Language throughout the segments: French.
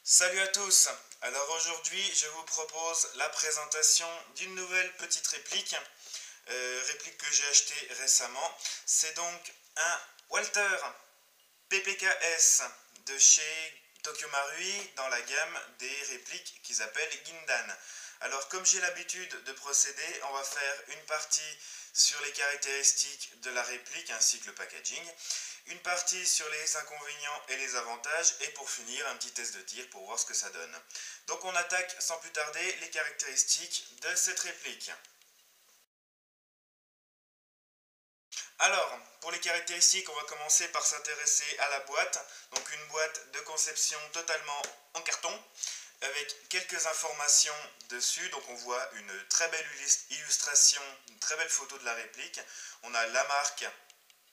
Salut à tous. Alors aujourd'hui je vous propose la présentation d'une nouvelle petite réplique, réplique que j'ai achetée récemment. C'est donc un Walther PPKS de chez Tokyo Marui dans la gamme des répliques qu'ils appellent Gindan. Alors comme j'ai l'habitude de procéder, on va faire une partie sur les caractéristiques de la réplique ainsi que le packaging, une partie sur les inconvénients et les avantages, et pour finir un petit test de tir pour voir ce que ça donne. Donc on attaque sans plus tarder les caractéristiques de cette réplique. Alors, pour les caractéristiques, on va commencer par s'intéresser à la boîte. Donc une boîte de conception totalement en carton, avec quelques informations dessus. Donc on voit une très belle illustration, une très belle photo de la réplique. On a la marque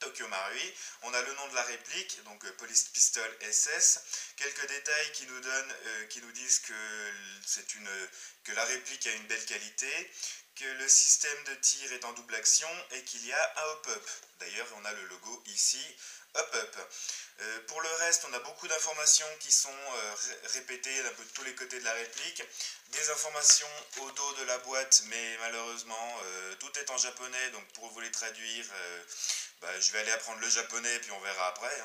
Tokyo Marui, on a le nom de la réplique, donc Police Pistol SS, quelques détails qui nous disent que la réplique a une belle qualité, que le système de tir est en double action et qu'il y a un hop-up. D'ailleurs, on a le logo ici, hop-up. Pour le reste, on a beaucoup d'informations qui sont répétées d'un peu de tous les côtés de la réplique. Des informations au dos de la boîte, mais malheureusement, tout est en japonais, donc pour vous les traduire, je vais aller apprendre le japonais, puis on verra après.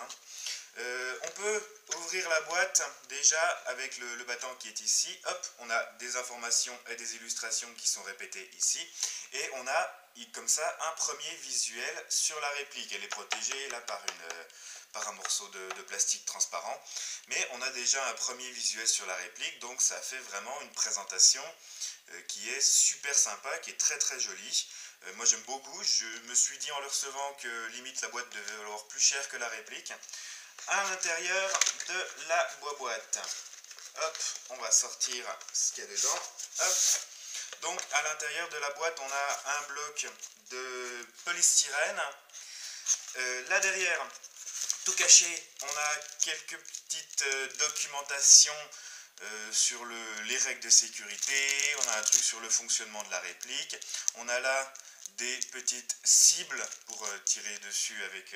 On peut ouvrir la boîte déjà avec le battant qui est ici. Hop, on a des informations et des illustrations qui sont répétées ici. Et on a comme ça un premier visuel sur la réplique. Elle est protégée là par un morceau de plastique transparent. Mais on a déjà un premier visuel sur la réplique, donc ça fait vraiment une présentation qui est super sympa, qui est très très jolie. Moi j'aime beaucoup, je me suis dit en le recevant que limite la boîte devait valoir plus cher que la réplique. À l'intérieur de la boîte, hop, on va sortir ce qu'il y a dedans. Hop. Donc à l'intérieur de la boîte on a un bloc de polystyrène. Là derrière, tout caché, on a quelques petites documentations sur les règles de sécurité, on a un truc sur le fonctionnement de la réplique, on a là des petites cibles pour tirer dessus avec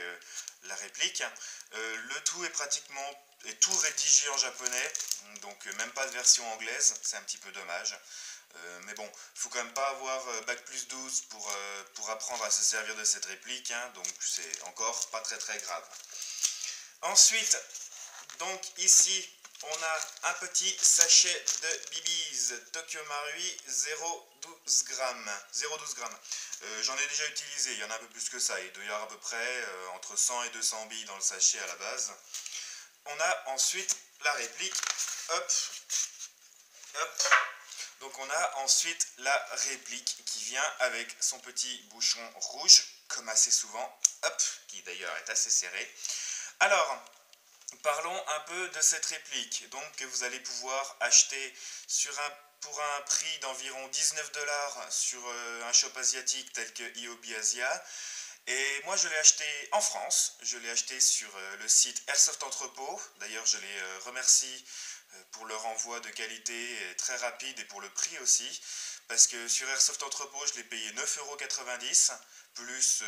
la réplique. Le tout est tout rédigé en japonais, donc même pas de version anglaise, c'est un petit peu dommage. Mais bon, il faut quand même pas avoir bac+12 pour apprendre à se servir de cette réplique, donc c'est encore pas très très grave. Ensuite, donc ici, on a un petit sachet de Bibis Tokyo Marui 0,12 grammes. 0,12 grammes. J'en ai déjà utilisé, il y en a un peu plus que ça. Il doit y avoir à peu près entre 100 et 200 billes dans le sachet à la base. On a ensuite la réplique. Hop, hop. Donc on a ensuite la réplique qui vient avec son petit bouchon rouge, comme assez souvent. Hop, qui d'ailleurs est assez serré. Alors, parlons un peu de cette réplique, donc que vous allez pouvoir acheter pour un prix d'environ 19 $ sur un shop asiatique tel que Iobi Asia. Et moi je l'ai acheté en France, je l'ai acheté sur le site Airsoft Entrepôt. D'ailleurs je les remercie pour leur envoi de qualité très rapide et pour le prix aussi. Parce que sur Airsoft Entrepôt je l'ai payé 9,90 € plus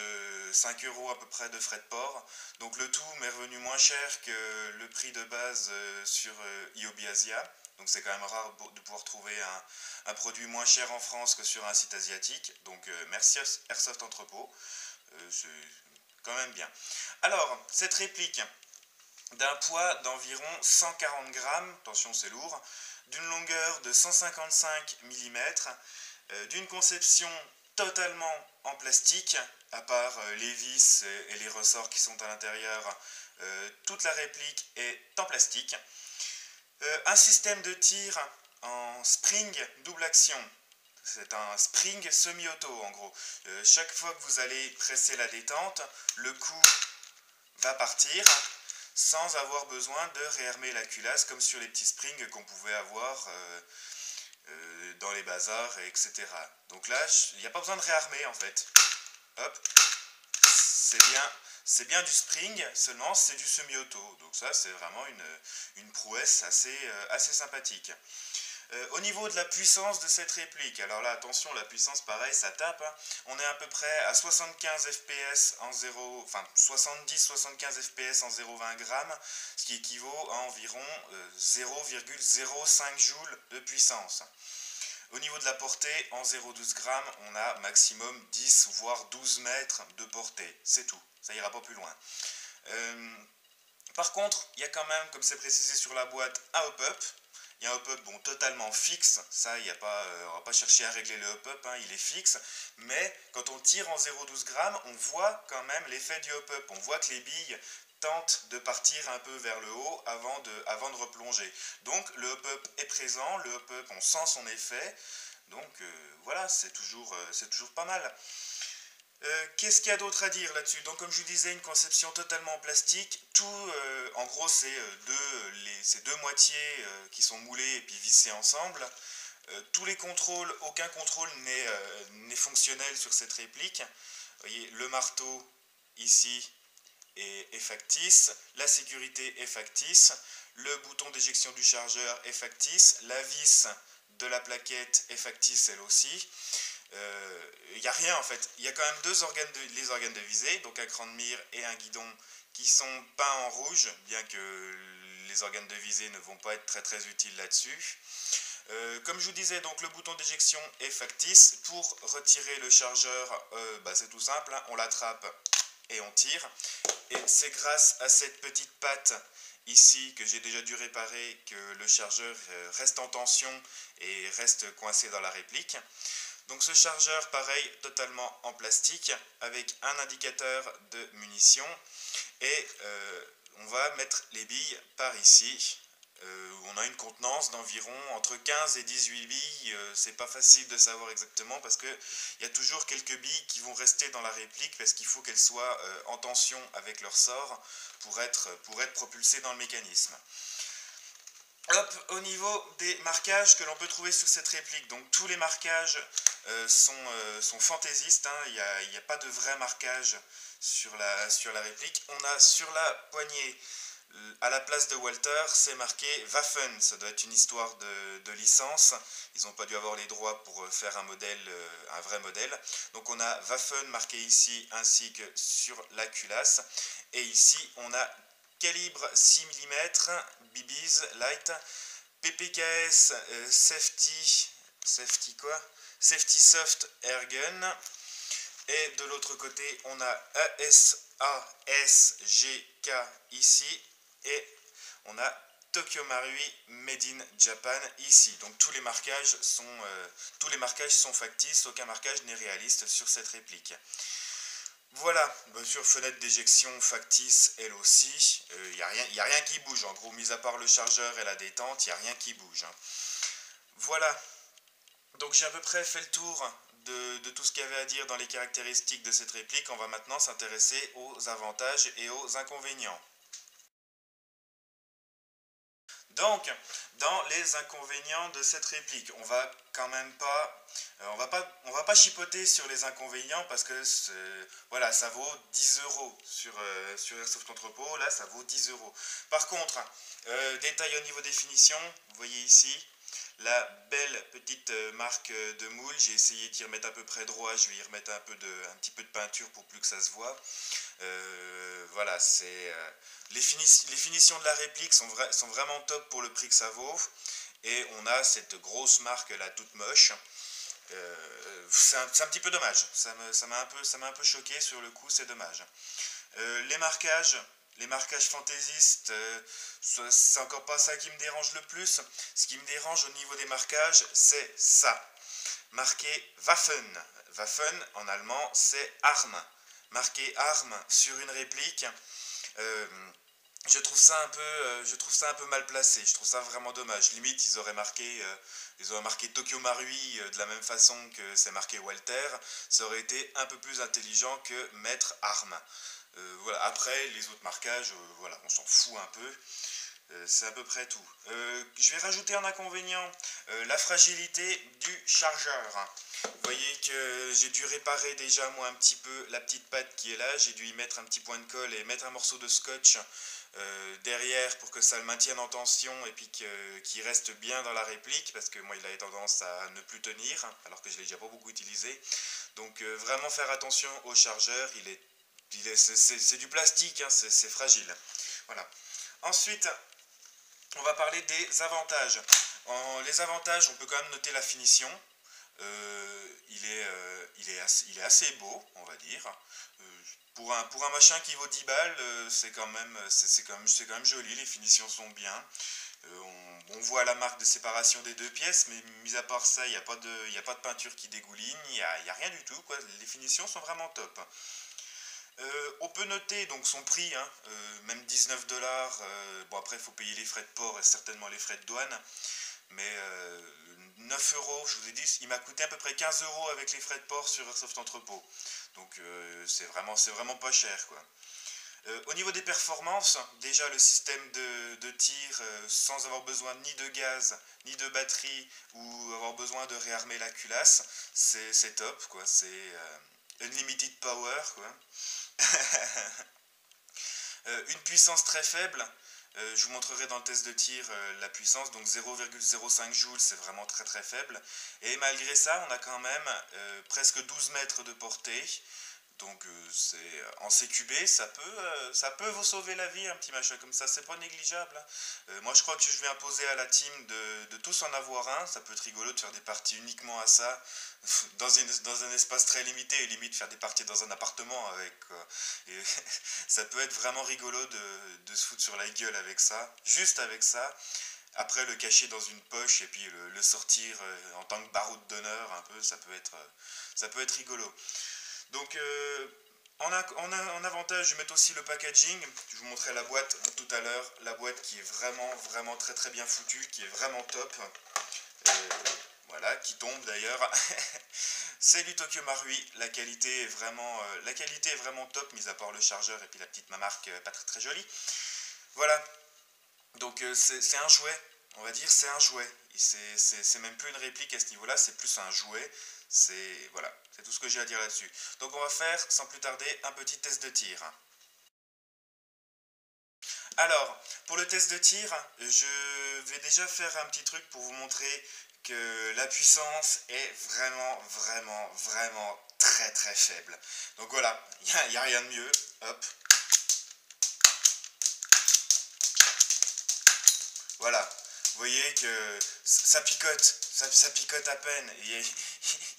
5 € à peu près de frais de port. Donc le tout m'est revenu moins cher que le prix de base sur Iobi Asia. Donc c'est quand même rare de pouvoir trouver un produit moins cher en France que sur un site asiatique. Donc merci Airsoft Entrepôt. C'est quand même bien. Alors, cette réplique d'un poids d'environ 140 grammes, attention c'est lourd, d'une longueur de 155 mm, d'une conception totalement en plastique, à part les vis et les ressorts qui sont à l'intérieur, toute la réplique est en plastique. Un système de tir en spring double action. C'est un spring semi-auto en gros. Chaque fois que vous allez presser la détente, le coup va partir sans avoir besoin de réarmer la culasse comme sur les petits springs qu'on pouvait avoir dans les bazars, etc. Donc là, il n'y a pas besoin de réarmer en fait. Hop, c'est bien du spring, seulement c'est du semi-auto. Donc ça, c'est vraiment une prouesse assez sympathique. Au niveau de la puissance de cette réplique, alors là attention, la puissance pareil ça tape, hein. On est à peu près à 75 fps en 0, enfin 70-75 fps en 0,20 grammes, ce qui équivaut à environ 0,05 joules de puissance. Au niveau de la portée, en 0,12 grammes, on a maximum 10 voire 12 mètres de portée, c'est tout, ça ira pas plus loin. Par contre, il y a quand même, comme c'est précisé sur la boîte, un hop-up. Il y a un hop-up bon, totalement fixe, ça, on ne va pas chercher à régler le hop-up, hein, il est fixe. Mais quand on tire en 0,12 grammes, on voit quand même l'effet du hop-up. On voit que les billes tentent de partir un peu vers le haut avant de replonger. Donc le hop-up est présent, le hop-up, on sent son effet. Donc voilà, c'est toujours pas mal. Qu'est-ce qu'il y a d'autre à dire là-dessus? Donc comme je vous disais, une conception totalement en plastique. Tout, en gros, c'est ces deux moitiés qui sont moulées et puis vissées ensemble. Tous les contrôles, aucun contrôle n'est fonctionnel sur cette réplique. Vous voyez, le marteau ici est factice, la sécurité est factice, le bouton d'éjection du chargeur est factice, la vis de la plaquette est factice elle aussi. Il n'y a rien en fait, il y a quand même les organes de visée, donc un cran de mire et un guidon qui sont peints en rouge, bien que les organes de visée ne vont pas être très utiles là-dessus. Comme je vous disais, donc le bouton d'éjection est factice. Pour retirer le chargeur, c'est tout simple, hein, on l'attrape et on tire. Et c'est grâce à cette petite patte ici que j'ai déjà dû réparer que le chargeur reste en tension et reste coincé dans la réplique. Donc ce chargeur, pareil, totalement en plastique, avec un indicateur de munitions. Et on va mettre les billes par ici. On a une contenance d'environ entre 15 et 18 billes. C'est pas facile de savoir exactement parce qu'il y a toujours quelques billes qui vont rester dans la réplique parce qu'il faut qu'elles soient en tension avec leur sort pour être propulsées dans le mécanisme. Hop, au niveau des marquages que l'on peut trouver sur cette réplique, donc tous les marquages sont fantaisistes, hein, il n'y a pas de vrai marquage sur la réplique. On a sur la poignée, à la place de Walter, c'est marqué Waffen, ça doit être une histoire de licence, ils n'ont pas dû avoir les droits pour faire un vrai modèle. Donc on a Waffen marqué ici ainsi que sur la culasse, et ici on a calibre 6 mm, BBs Light, PPKS Safety Soft Airgun, et de l'autre côté on a ASASGK ici, et on a Tokyo Marui Made in Japan ici. Donc tous les marquages sont factices, aucun marquage n'est réaliste sur cette réplique. Voilà, bien sûr, fenêtre d'éjection factice, elle aussi. Il n'y a rien qui bouge, en gros, mis à part le chargeur et la détente, il n'y a rien qui bouge. Hein. Voilà, donc j'ai à peu près fait le tour de tout ce qu'il y avait à dire dans les caractéristiques de cette réplique. On va maintenant s'intéresser aux avantages et aux inconvénients. Donc, dans les inconvénients de cette réplique, on va quand même pas, on va pas chipoter sur les inconvénients parce que voilà, ça vaut 10 € sur Airsoft Entrepôt, là ça vaut 10 €. Par contre, détail au niveau définition, vous voyez ici, la belle petite marque de moule, j'ai essayé d'y remettre à peu près droit, je vais y remettre un petit peu de peinture pour plus que ça se voit. Voilà, les finitions de la réplique sont vraiment top pour le prix que ça vaut. Et on a cette grosse marque là toute moche. C'est un petit peu dommage, ça m'a un peu choqué sur le coup, c'est dommage. Les marquages fantaisistes, c'est encore pas ça qui me dérange le plus. Ce qui me dérange au niveau des marquages, c'est ça. Marqué Waffen. Waffen en allemand, c'est arme. Marqué arme sur une réplique, je trouve ça un peu mal placé. Je trouve ça vraiment dommage. Limite, ils auraient marqué Tokyo Marui de la même façon que c'est marqué Walter. Ça aurait été un peu plus intelligent que mettre arme. Voilà. Après, les autres marquages, voilà, on s'en fout un peu. C'est à peu près tout. Je vais rajouter un inconvénient, la fragilité du chargeur. Vous voyez que j'ai dû réparer déjà moi un petit peu la petite patte qui est là. J'ai dû y mettre un petit point de colle et mettre un morceau de scotch derrière pour que ça le maintienne en tension et puis qu'il reste bien dans la réplique, parce que moi il a tendance à ne plus tenir, alors que je l'ai déjà pas beaucoup utilisé. Donc vraiment faire attention au chargeur, c'est du plastique, hein, c'est fragile. Voilà. Ensuite, on va parler des avantages. Les avantages, on peut quand même noter la finition. Il est assez beau, on va dire. Pour un machin qui vaut 10 balles, c'est quand même joli, les finitions sont bien. On voit la marque de séparation des deux pièces, mais mis à part ça, il n'y a pas de peinture qui dégouline, il n'y a rien du tout, quoi. Les finitions sont vraiment top. On peut noter donc son prix, hein, même 19 $. Bon, après, il faut payer les frais de port et certainement les frais de douane. Mais 9 euros, je vous ai dit, il m'a coûté à peu près 15 € avec les frais de port sur Airsoft Entrepôt. Donc c'est vraiment pas cher, quoi. Au niveau des performances, déjà le système de tir sans avoir besoin ni de gaz, ni de batterie, ou avoir besoin de réarmer la culasse, c'est top, quoi. C'est unlimited power, quoi. Une puissance très faible. Je vous montrerai dans le test de tir la puissance, donc 0,05 joules, c'est vraiment très très faible. Et malgré ça, on a quand même presque 12 mètres de portée. Donc c'est en CQB, ça peut vous sauver la vie, un petit machin comme ça, c'est pas négligeable, hein. Moi je crois que je vais imposer à la team de tous en avoir un. Ça peut être rigolo de faire des parties uniquement à ça, dans un espace très limité, et limite faire des parties dans un appartement avec, quoi. Et ça peut être vraiment rigolo de se foutre sur la gueule avec ça, juste avec ça. Après le cacher dans une poche et puis le sortir en tant que baroud d'honneur un peu, ça peut être rigolo. Donc en avantage, je vais mettre aussi le packaging. Je vous montrerai la boîte tout à l'heure. La boîte qui est vraiment très très bien foutue, qui est vraiment top. Voilà, qui tombe d'ailleurs. C'est du Tokyo Marui. La qualité est vraiment top, mis à part le chargeur et puis la petite marque pas très très jolie. Voilà. Donc c'est un jouet. On va dire c'est un jouet. C'est même plus une réplique à ce niveau-là, c'est plus un jouet. Voilà, c'est tout ce que j'ai à dire là-dessus. Donc on va faire, sans plus tarder, un petit test de tir. Alors, pour le test de tir, je vais déjà faire un petit truc pour vous montrer que la puissance est vraiment très très faible. Donc voilà, il n'y a rien de mieux. Hop. Voilà, vous voyez que ça picote, ça picote à peine, il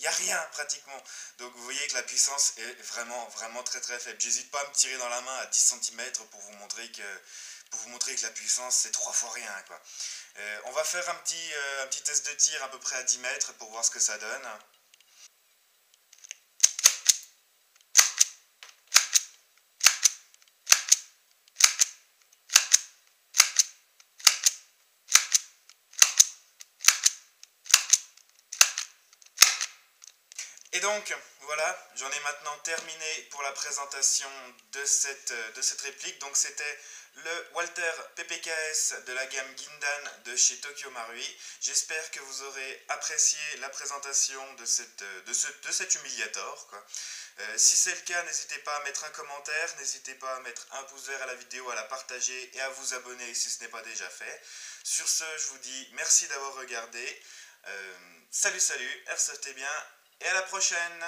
n'y a rien pratiquement. Donc vous voyez que la puissance est vraiment très très faible. J'hésite pas à me tirer dans la main à 10 cm pour vous montrer que la puissance c'est 3 fois rien, quoi. On va faire un petit test de tir à peu près à 10 mètres pour voir ce que ça donne. Et donc, voilà, j'en ai maintenant terminé pour la présentation de cette réplique. Donc c'était le Walther PPKS de la gamme Gindan de chez Tokyo Marui. J'espère que vous aurez apprécié la présentation de cet humiliator, quoi. Si c'est le cas, n'hésitez pas à mettre un commentaire, n'hésitez pas à mettre un pouce vert à la vidéo, à la partager et à vous abonner si ce n'est pas déjà fait. Sur ce, je vous dis merci d'avoir regardé. Salut, Airsoftez bien. Et à la prochaine!